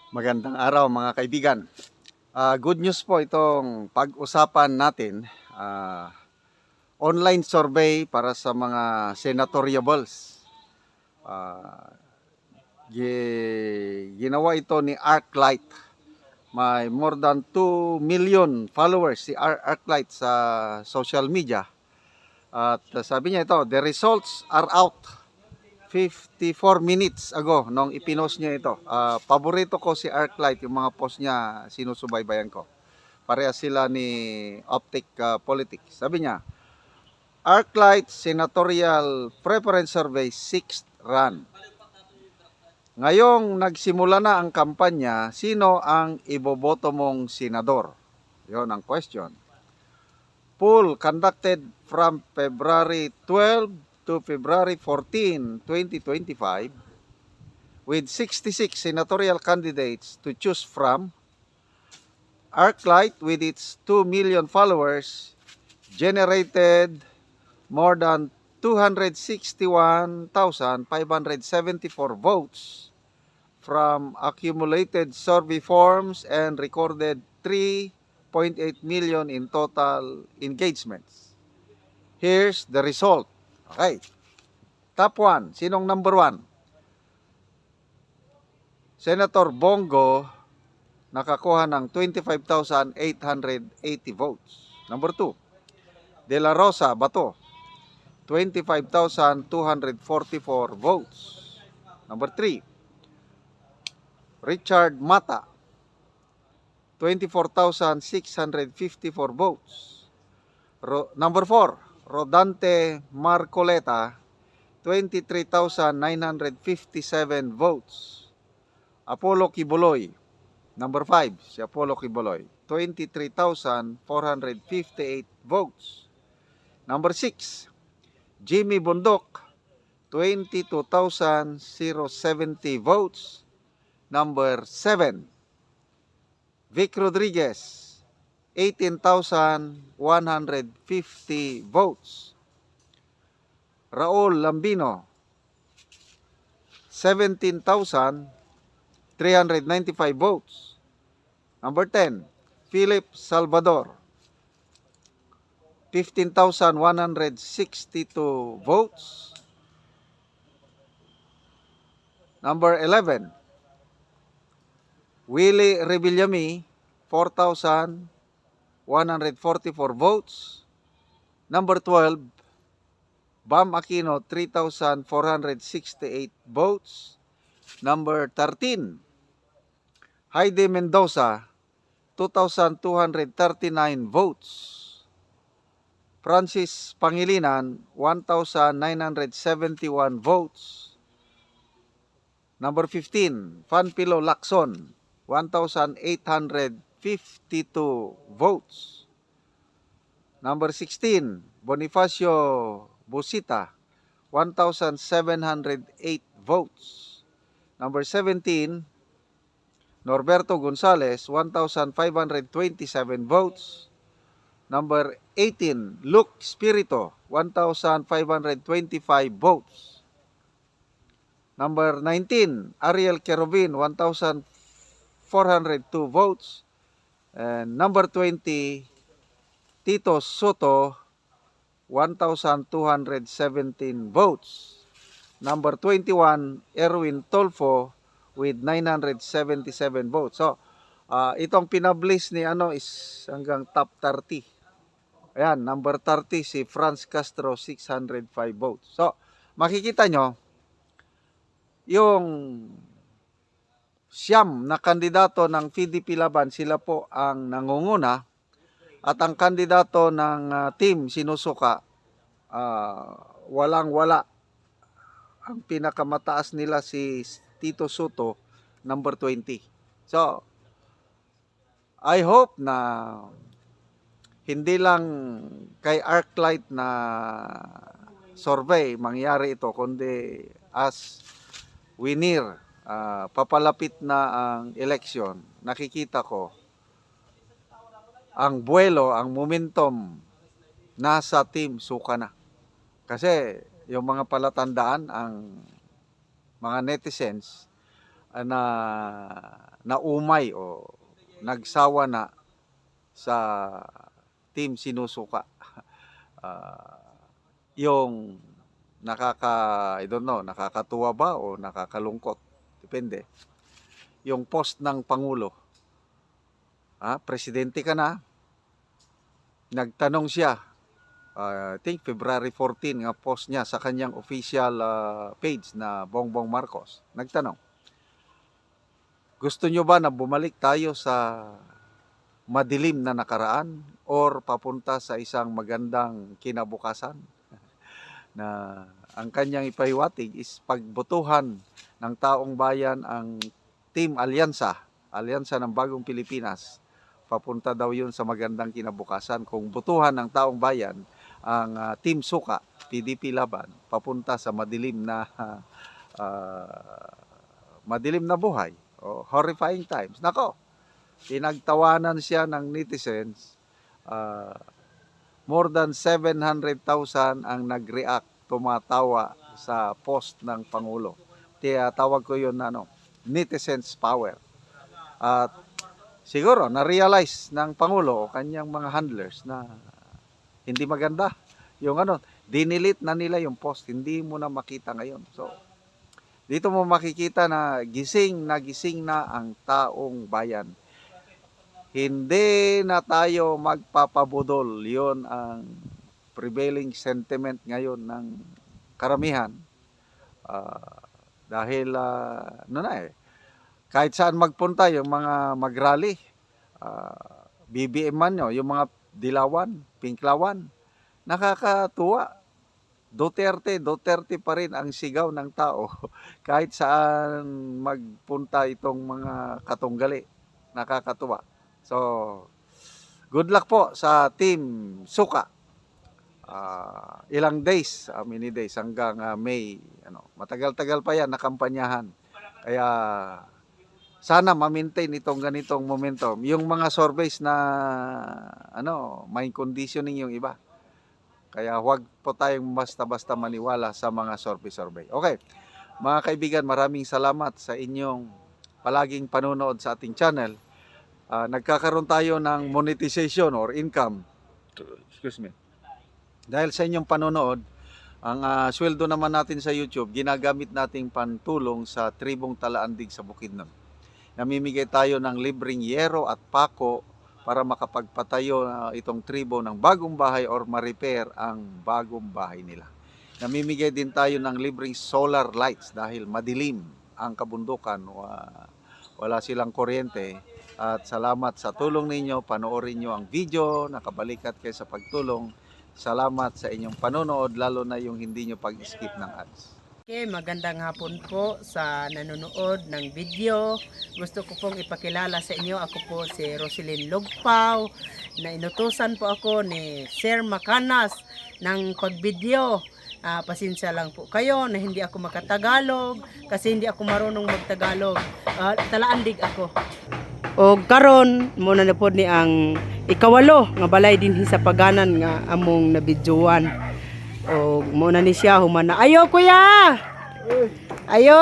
Magandang araw mga kaibigan. Good news po itong pag-usapan natin. Online survey para sa mga senatoriables. Ah, Ginawa ito ni ArcLight. May more than 2 million followers si ArcLight sa social media. At sabi niya ito, the results are out 54 minutes ago nung ipinost niya ito. Paborito ko si ArcLight, yung mga post niya sinusubaybayan ko. Parehas sila ni Optic Politics. Sabi niya, ArcLight Senatorial Preference Survey 6th run. Ngayong nagsimula na ang kampanya, sino ang iboboto mong senador? Yon ang question. Poll conducted from February 12 to February 14, 2025 with 66 senatorial candidates to choose from. ArcLight, with its 2 million followers, generated more than 261,574 votes from accumulated survey forms and recorded 3.8 million in total engagements. Here's the result. Okay. Top 1. Sinong number 1? Senator Bongo nakakuha ng 25,880 votes. Number 2. De La Rosa Bato, 25,244 votes. Number 3. Richard Mata, 24,654 votes. Number 4. Rodante Marcoleta, 23,957 votes. Apollo Kibuloy, number 5, si Apollo Kibuloy, 23,458 votes. Number 6, Jimmy Bundok, 22,070 votes. Number 7, Vic Rodriguez, 18,150 votes. Raul Lambino, 17,395 votes. Number 10, Philip Salvador, 15,162 votes. Number 11, Willie Revillame, 4,144 votes. Number 12, Bam Aquino, 3,468 votes. Number 13, Heidi Mendoza, 2,239 votes. Francis Pangilinan, 1,971 votes. Number 15, Fanpilo Lacson, 1,852 votes. Number 16, Bonifacio Busita, 1,708 votes. Number 17, Norberto Gonzales, 1,527 votes. Number 18, Luke Spirito, 1,525 votes. Number 19, Ariel Kerubin, 1,402 votes. And number 20, Tito Soto, 1,217 votes. Number 21, Erwin Tolfo with 977 votes. So, itong pinablis ni is hanggang top 30. Ayan, number 30 si Franz Castro, 605 votes. So, makikita nyo, yung siyam na kandidato ng PDP Laban, sila po ang nangunguna. At ang kandidato ng team sinusuka, walang-wala. Ang pinakamataas nila si Tito Soto, number 20. So, I hope na hindi lang kay ArcLight na survey mangyari ito, kundi as we near, papalapit na ang election, nakikita ko ang buwelo, ang momentum nasa team Suka na. Kasi yung mga palatandaan, ang mga netizens na naumay o nagsawa na sa team sinusuka. Yung I don't know, nakakatuwa ba o nakakalungkot, depende. Yung post ng Pangulo, presidente ka na, nagtanong siya, I think February 14 nga post niya sa kanyang official page na Bongbong Marcos. Nagtanong, gusto nyo ba na bumalik tayo sa madilim na nakaraan or papunta sa isang magandang kinabukasan? Na ang kanyang ipahiwatig is pagbotohan ng taong bayan ang Team Alyansa ng Bagong Pilipinas, papunta daw yun sa magandang kinabukasan. Kung botohan ng taong bayan ang Team Suka, PDP Laban, papunta sa madilim na buhay o horrifying times. Nako, pinagtawanan siya ng netizens. More than 700,000 ang nag-react, tumatawa sa post ng Pangulo. Tawag ko yun netizens power. At siguro na-realize ng Pangulo o kanyang mga handlers na hindi maganda. Yung dinelete na nila yung post, hindi mo na makita ngayon. So, dito mo makikita na gising na ang taong bayan. Hindi na tayo magpapabudol. Yun ang prevailing sentiment ngayon ng karamihan. Dahil, kahit saan magpunta, yung mga mag-rally, BBM man nyo, yung mga dilawan, pinklawan, nakakatuwa. Duterte pa rin ang sigaw ng tao. Kahit saan magpunta itong mga katunggali, nakakatuwa. So, good luck po sa Team Suka. Ilang days, many days, hanggang May. Matagal-tagal pa yan na kampanyahan. Kaya, sana ma-maintain itong ganitong momentum. Yung mga surveys na, may conditioning yung iba. Kaya huwag po tayong basta-basta maniwala sa mga survey. Okay, mga kaibigan, maraming salamat sa inyong palaging panonood sa ating channel. Nagkakaroon tayo ng monetization or income. Excuse me. Dahil sa inyong panonood, ang sweldo naman natin sa YouTube, ginagamit nating pantulong sa tribong Talaandig sa Bukidnon. Namimigay tayo ng libreng yero at pako para makapagpatayo itong tribo ng bagong bahay or ma-repair ang bagong bahay nila. Namimigay din tayo ng libreng solar lights dahil madilim ang kabundukan, wala silang kuryente. At salamat sa tulong ninyo, panoorin nyo ang video, nakabalikat kayo sa pagtulong. Salamat sa inyong panonood, lalo na yung hindi nyo pag-skip ng ads. Okay, magandang hapon po sa nanonood ng video. Gusto ko pong ipakilala sa inyo, ako po si Roselyn Lugpaw, na inutusan po ako ni Sir Macanas ng pagvideo. Pasensya lang po kayo na hindi ako makatagalog kasi hindi ako marunong magtagalog. Talaandig ako. O karon muna na po ni ang ikawalo nga balay din sa paganan nga among nabidyoan. O muna ni siya humana. Ayo kuya. Ayo.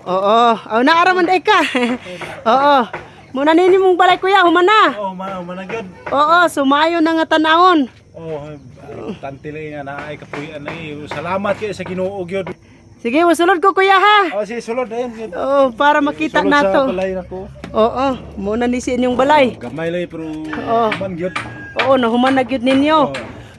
Oo. Aw naaraman day ka. Oo. Muna nini mong balay kuya humana. Oh, managad. Oo, sumayo na nga tanawon. Oh, tantili nga naay kapuyan ay. Salamat kayo sa Ginoo gyud. Sige, masulod ko kuya ha. Oh, sige sulod ayun. Oo, para makita Sulod nato. sa balay nako. Oo, muna ni si inyong balay. Gamay lay pero man gyud. Oo, nahuman na gyud ninyo. Oh.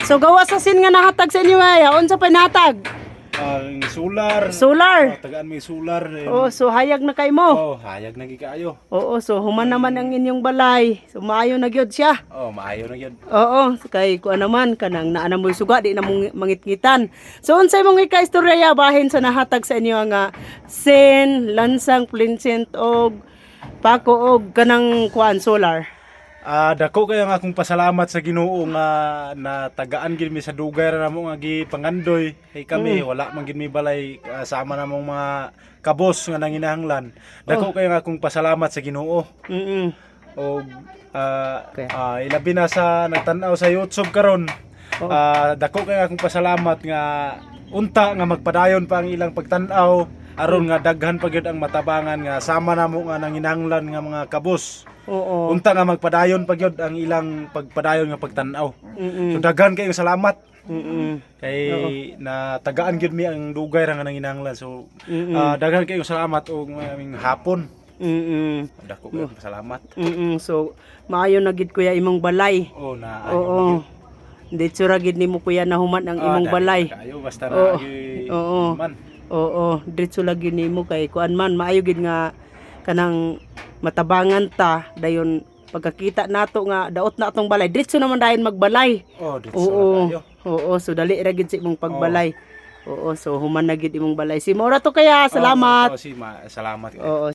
So gawa sa sin nga nahatag sa inyo ay, unsa pa nahatag? Ang solar. Solar. Tagaan may solar. Oo, so hayag na kay mo. Oh, hayag na gikaayo. Oo, so human naman ang inyong balay. So maayo na gyud siya. Oh, maayo na gyud. Oo, kay kuan naman kanang naa na mo'y suga di na mong mangitngitan. So unsay mong ika-istorya bahin sa nahatag sa inyo nga sen, lansang, plincent og pako og kanang kuan solar. Dako kayo nga akong pasalamat sa Ginoo nga natagaan gid mi sa dugay ra namo nga gipangandoy. Hey kami wala man gid mi balay sama namong mga kabos nga nanginahanglan. Dako kayo nga akong pasalamat sa Ginoo. Og ilabi na sa nagtan-aw sa YouTube karon. Dako kayo nga akong pasalamat nga unta nga magpadayon pa ang ilang pagtan-aw aron nga daghan pa gyud ang matabangan nga sama namo nga nanginahanglan nga mga kabos. Oo. Unta nga magpadayon pa gyud ang ilang pagpadayon nga pagtan-aw. Mm-mm. So daghan kayong salamat Mm-mm. kay na tagaan gyud mi ang dugay ra nga nanginahanglan. So Mm-mm. daghan kayong salamat og aming hapon. Mm-mm. Dako kayong salamat. Mm-mm. So maayo na gid kuya imong balay. Oh na Oo. Dito ra gid nimo kuya nahuman ang imong balay. Kayo basta Oo. na Oo. man. Oo, dito lagi nimo kay kuan man maayo gid nga kanang matabangan ta dayon pagkakita nato nga daot na atong balay. Diretso naman dayon magbalay. Oh, dito Oo. kayo. Oo, so dali ra gid sa imong pagbalay. Oo, so human na gid imong balay. Si Mora to kaya, salamat. Oh, salamat. Oo.